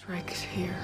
Strike is here.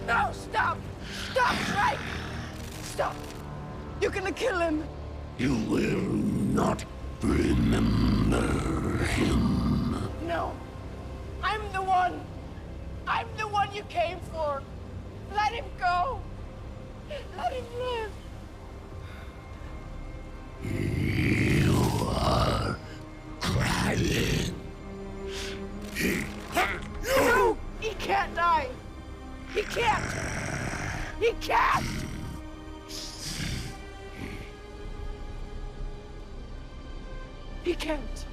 No, stop! Stop, Drake! Stop! You're gonna kill him! You will not remember him. No. I'm the one! I'm the one you came for! Let him go! Let him live! You are crying. No! He can't die! He can't! He can't! He can't.